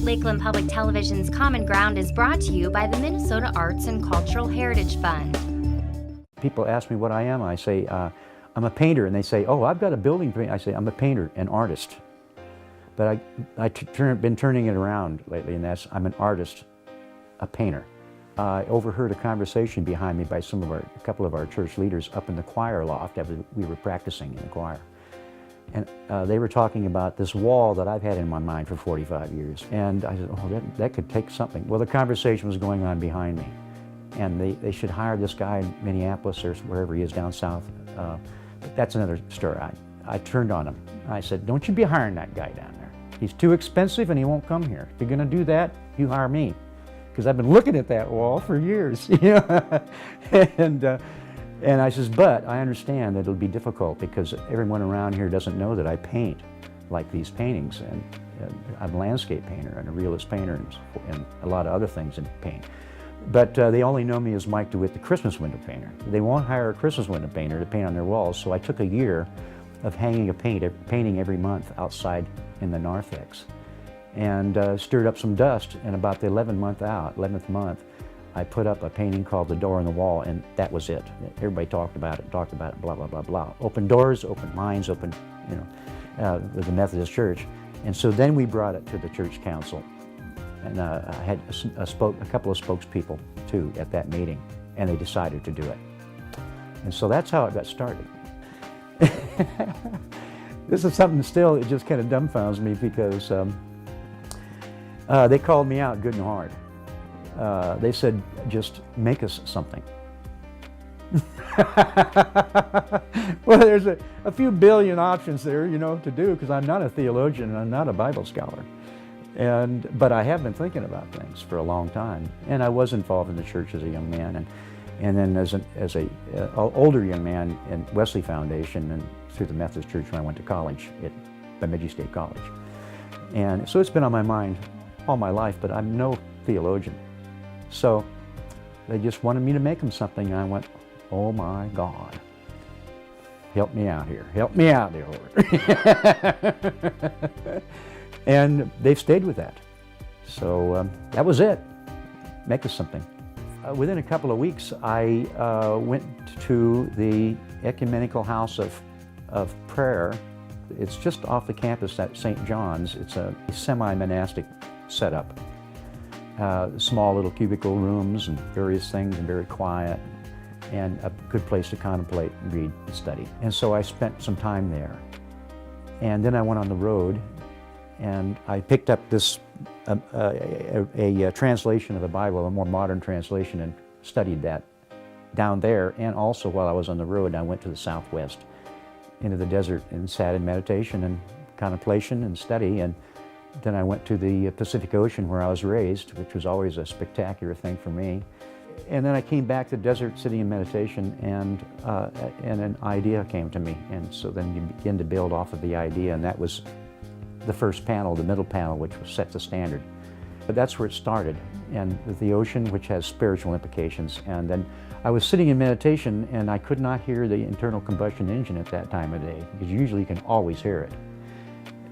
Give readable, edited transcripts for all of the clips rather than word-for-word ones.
Lakeland Public Television's Common Ground is brought to you by the Minnesota Arts and Cultural Heritage Fund. People ask me what I am. I say, I'm a painter, and they say, oh, I've got a building paint. I say, I'm a painter, an artist. But I've been turning it around lately, and that's, I'm an artist, a painter. I overheard a conversation behind me by a couple of our church leaders up in the choir loft after we were practicing in the choir. And they were talking about this wall that I've had in my mind for 45 years. And I said, oh, that could take something. Well, the conversation was going on behind me. And they should hire this guy in Minneapolis or wherever he is down south. But that's another story. I turned on him. I said, don't you be hiring that guy down there. He's too expensive and he won't come here. If you're going to do that, you hire me. Because I've been looking at that wall for years. And I says, but I understand that it'll be difficult because everyone around here doesn't know that I paint like these paintings. And I'm a landscape painter and a realist painter and a lot of other things in paint. But they only know me as Mike DeWitt, the Christmas window painter. They won't hire a Christmas window painter to paint on their walls, so I took a year of hanging a painting every month outside in the narthex. And stirred up some dust, and about the 11th month, I put up a painting called The Door on the Wall, and that was it. Everybody talked about it, blah, blah, blah, blah. Open doors, open minds, open, with the Methodist Church. And so then we brought it to the church council. And I had a couple of spokespeople, too, at that meeting, and they decided to do it. And so that's how it got started. This is something still, it just kind of dumbfounds me because they called me out good and hard. They said, just make us something. Well, there's a few billion options there, to do, because I'm not a theologian and I'm not a Bible scholar. But I have been thinking about things for a long time. And I was involved in the church as a young man, and then as an older young man in Wesley Foundation and through the Methodist Church when I went to college at Bemidji State College. And so it's been on my mind all my life, but I'm no theologian. So they just wanted me to make them something, and I went, oh my God, help me out here. Help me out there, Lord. And they've stayed with that. So that was it. Make us something. Within a couple of weeks, I went to the Ecumenical House of Prayer. It's just off the campus at St. John's. It's a semi-monastic setup. Small little cubicle rooms and various things, and very quiet, and a good place to contemplate, read, and study. And so I spent some time there. And then I went on the road, and I picked up this a translation of the Bible, a more modern translation, and studied that down there. And also while I was on the road, I went to the Southwest, into the desert, and sat in meditation and contemplation and study. And then I went to the Pacific Ocean where I was raised, which was always a spectacular thing for me. And then I came back to the desert sitting in meditation, and an idea came to me. And so then you begin to build off of the idea, and that was the first panel, the middle panel, which was set the standard. But that's where it started, and with the ocean, which has spiritual implications. And then I was sitting in meditation, and I could not hear the internal combustion engine at that time of day, because usually you can always hear it.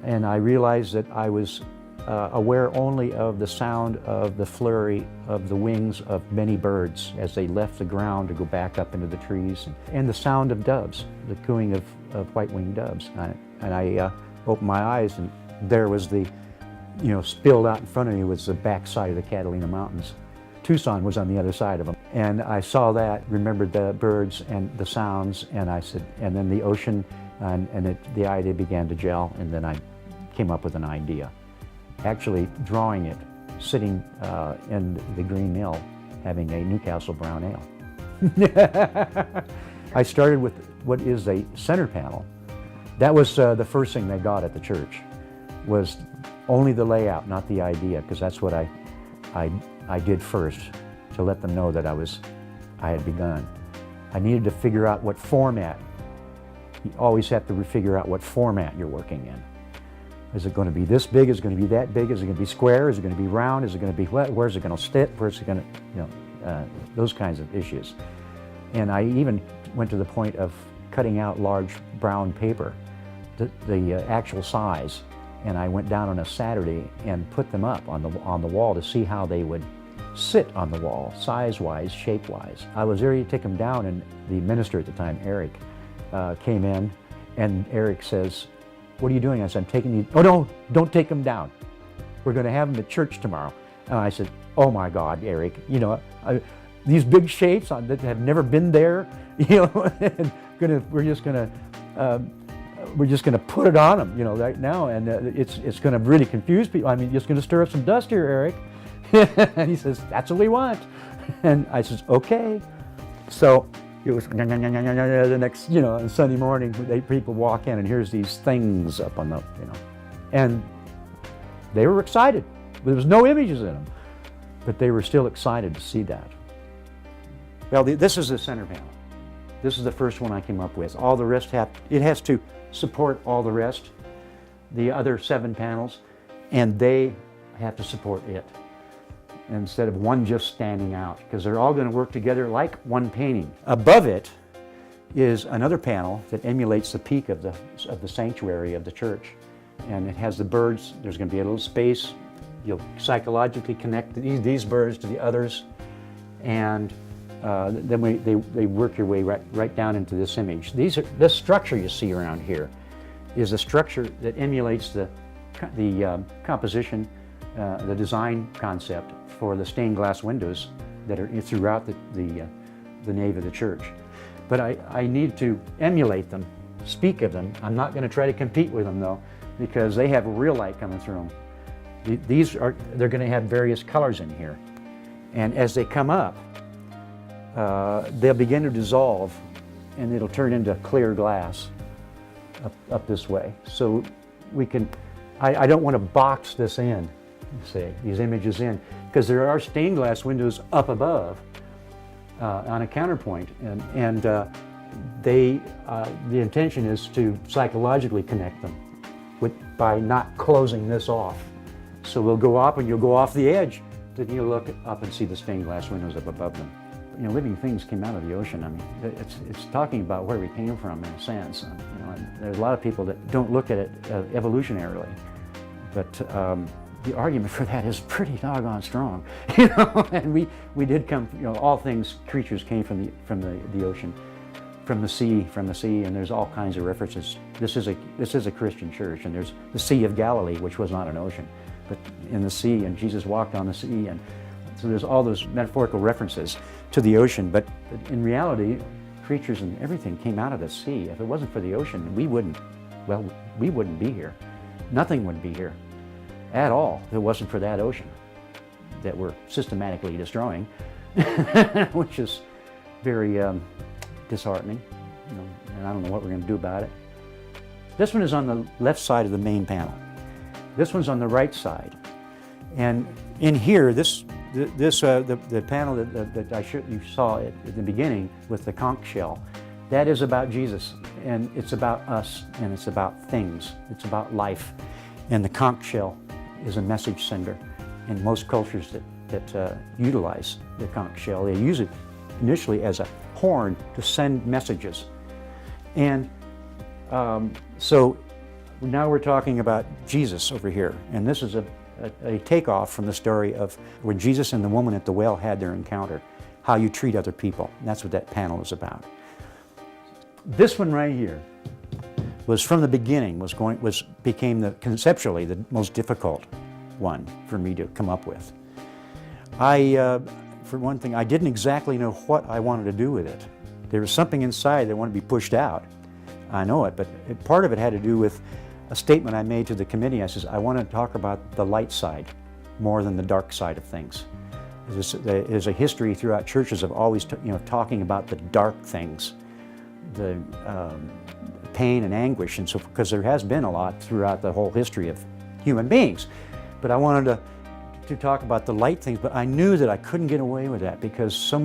And I realized that I was aware only of the sound of the flurry of the wings of many birds as they left the ground to go back up into the trees, and the sound of doves, the cooing of white-winged doves. And I opened my eyes, and there was spilled out in front of me was the backside of the Catalina Mountains. Tucson was on the other side of them. And I saw that, remembered the birds and the sounds, and I said, and then the ocean, and the idea began to gel, and then I came up with an idea. Actually drawing it, sitting in the Green Mill, having a Newcastle Brown Ale. I started with what is a center panel. That was the first thing they got at the church, was only the layout, not the idea, because that's what I did first, to let them know that I had begun. I needed to figure out what format. You always have to figure out what format you're working in. Is it going to be this big? Is it going to be that big? Is it going to be square? Is it going to be round? Is it going to be what? Where's it going to sit? Where's it going to, those kinds of issues. And I even went to the point of cutting out large brown paper, the actual size, And I went down on a Saturday and put them up on the wall to see how they would sit on the wall, size-wise, shape-wise. I was ready to take them down, and the minister at the time, Eric, came in, and Eric says, "What are you doing?" I said, "I'm taking these." "Oh no, don't take them down. We're going to have them at church tomorrow." And I said, "Oh my God, Eric, you know, these big shapes that have never been there, you know, and we're just going to put it on them, you know, right now, and it's going to really confuse people. I mean, it's going to stir up some dust here, Eric." And he says, "That's what we want." And I says, "Okay." So it was the next, you know, on Sunday morning, people walk in and here's these things up on the, you know, and they were excited. There was no images in them, but they were still excited to see that. Well, this is the center panel. This is the first one I came up with. All the rest it has to support all the rest, the other 7 panels, and they have to support it, instead of one just standing out, because they're all going to work together like one painting. Above it is another panel that emulates the peak of the sanctuary of the church, and it has the birds. There's going to be a little space. You'll psychologically connect these birds to the others, and then they work your way right down into this image. This structure you see around here is a structure that emulates the composition, the design concept for the stained glass windows that are throughout the nave of the church. But I need to emulate them, speak of them. I'm not going to try to compete with them though, because they have real light coming through them. They're going to have various colors in here, and as they come up, they'll begin to dissolve, and it'll turn into clear glass up this way. So we can. I don't want to box this in, say these images in, because there are stained glass windows up above on a counterpoint, and the intention is to psychologically connect them by not closing this off. So we'll go up, and you'll go off the edge. Then you'll look up and see the stained glass windows up above them. You know, living things came out of the ocean. I mean, it's talking about where we came from in a sense. You know, and there's a lot of people that don't look at it evolutionarily, but the argument for that is pretty doggone strong. You know, and we did come. You know, all creatures came from the ocean, from the sea, and there's all kinds of references. This is a Christian church, and there's the Sea of Galilee, which was not an ocean, but in the sea, and Jesus walked on the sea, and so there's all those metaphorical references to the ocean. But in reality, creatures and everything came out of the sea. If it wasn't for the ocean, we wouldn't be here. Nothing would be here at all if it wasn't for that ocean that we're systematically destroying, which is very disheartening. You know, and I don't know what we're going to do about it. This one is on the left side of the main panel. This one's on the right side, and in here, the panel that you saw at the beginning with the conch shell, that is about Jesus, and it's about us, and it's about things. It's about life, and the conch shell is a message sender. In most cultures that utilize the conch shell, they use it initially as a horn to send messages, and so now we're talking about Jesus over here, and this is a takeoff from the story of when Jesus and the woman at the well had their encounter, how you treat other people. And that's what that panel is about. This one right here was from the beginning, became conceptually the most difficult one for me to come up with. For one thing, I didn't exactly know what I wanted to do with it. There was something inside that wanted to be pushed out. I know it, but part of it had to do with a statement I made to the committee. I says, I want to talk about the light side more than the dark side of things. There's a history throughout churches of always talking about the dark things, the pain and anguish, and so, because there has been a lot throughout the whole history of human beings. But I wanted to talk about the light things, but I knew that I couldn't get away with that, because so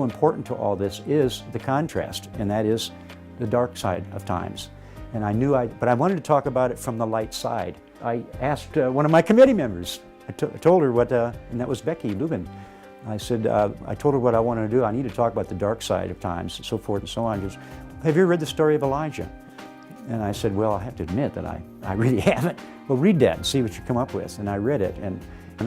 important to all this is the contrast, and that is the dark side of times. And I knew but I wanted to talk about it from the light side. I asked one of my committee members, I told her what, and that was Becky Lubin. I said, I told her what I wanted to do. I need to talk about the dark side of times, so forth and so on. She goes, have you read the story of Elijah? And I said, well, I have to admit that I really haven't. Well, read that and see what you come up with. And I read it, and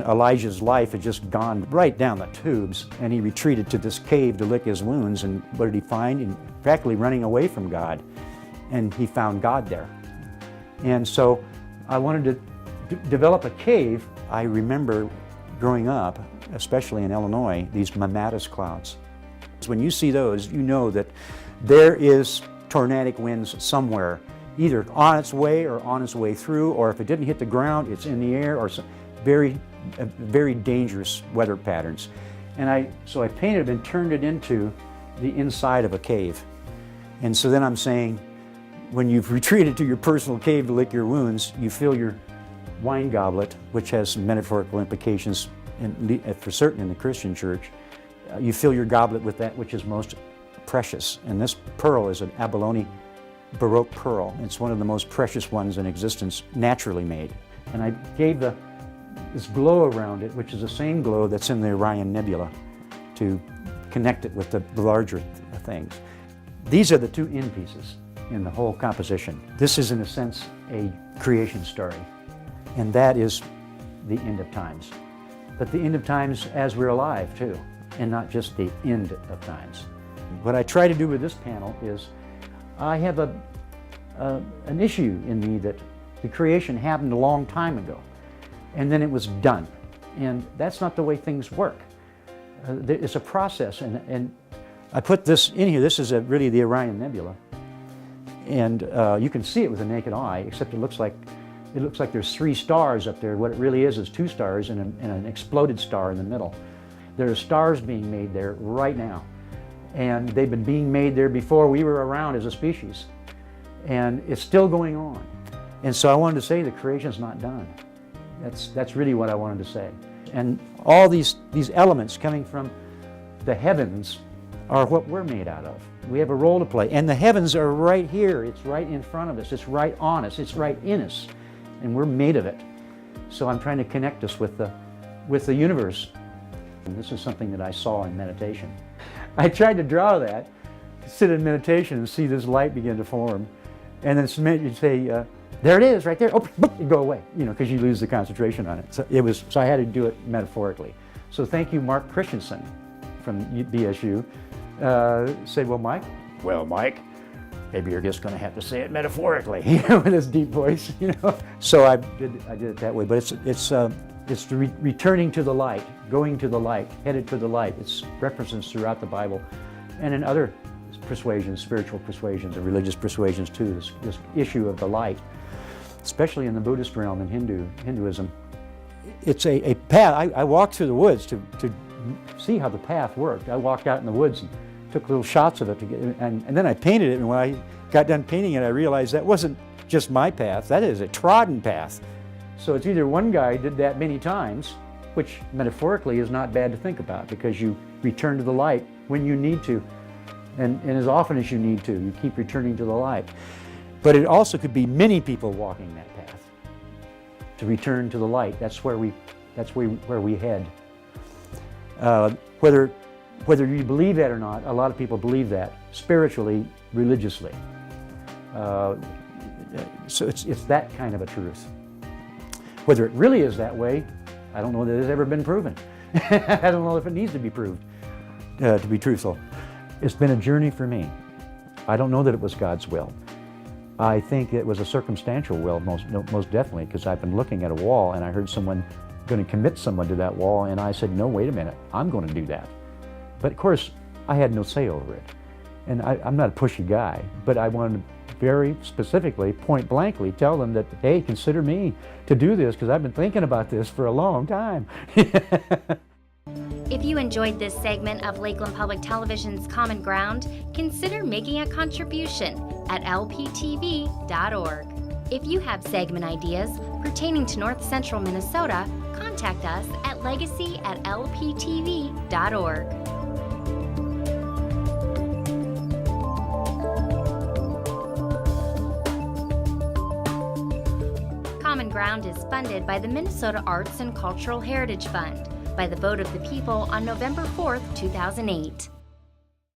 Elijah's life had just gone right down the tubes, and he retreated to this cave to lick his wounds, and what did he find? He practically running away from God, and he found God there. And so I wanted to develop a cave. I remember growing up, especially in Illinois, these mammatus clouds. When you see those, you know that there is tornadic winds somewhere, either on its way or on its way through, or if it didn't hit the ground, it's in the air, or very dangerous weather patterns. And so I painted it and turned it into the inside of a cave. And so then I'm saying, when you've retreated to your personal cave to lick your wounds, you fill your wine goblet, which has some metaphorical implications for certain in the Christian church. You fill your goblet with that which is most precious. And this pearl is an abalone Baroque pearl. It's one of the most precious ones in existence, naturally made. And I gave this glow around it, which is the same glow that's in the Orion Nebula, to connect it with the larger things. These are the two end pieces in the whole composition. This is, in a sense, a creation story, and that is the end of times. But the end of times as we're alive, too, and not just the end of times. What I try to do with this panel is, I have an issue in me that the creation happened a long time ago, and then it was done. And that's not the way things work. It's a process, and I put this in here. This is really the Orion Nebula. And you can see it with the naked eye, except it looks like there's 3 stars up there. What it really is 2 stars and an exploded star in the middle. There are stars being made there right now. And they've been being made there before we were around as a species. And it's still going on. And so I wanted to say the creation's not done. That's really what I wanted to say. And all these elements coming from the heavens are what we're made out of. We have a role to play. And the heavens are right here. It's right in front of us. It's right on us. It's right in us. And we're made of it. So I'm trying to connect us with the universe. And this is something that I saw in meditation. I tried to draw that, sit in meditation and see this light begin to form. And then you'd say, there it is, right there. Oh, you go away, because you lose the concentration on it. So I had to do it metaphorically. So thank you, Mark Christensen from BSU. Said, well, Mike, maybe you're just going to have to say it metaphorically, with this deep voice, So I did it that way. But it's returning to the light, going to the light, headed to the light. It's references throughout the Bible, and in other persuasions, spiritual persuasions, and religious persuasions too. This issue of the light, especially in the Buddhist realm and Hinduism. It's a path. I walked through the woods to see how the path worked. I walked out in the woods and took little shots of it, and then I painted it. And when I got done painting it, I realized that wasn't just my path. That is a trodden path. So it's either one guy did that many times, which metaphorically is not bad to think about, because you return to the light when you need to, and as often as you need to. You keep returning to the light. But it also could be many people walking that path to return to the light. That's where we head. Whether you believe that or not, a lot of people believe that spiritually, religiously. So it's that kind of a truth. Whether it really is that way, I don't know that it's ever been proven. I don't know if it needs to be proved to be truthful. It's been a journey for me. I don't know that it was God's will. I think it was a circumstantial will, most definitely, because I've been looking at a wall and I heard someone going to commit someone to that wall, and I said, no, wait a minute, I'm going to do that. But of course, I had no say over it. And I'm not a pushy guy, but I wanted to very specifically, point blankly, tell them that, hey, consider me to do this, because I've been thinking about this for a long time. If you enjoyed this segment of Lakeland Public Television's Common Ground, consider making a contribution at lptv.org. If you have segment ideas pertaining to North Central Minnesota, contact us at legacy@lptv.org. Common Ground is funded by the Minnesota Arts and Cultural Heritage Fund by the vote of the people on November 4th, 2008.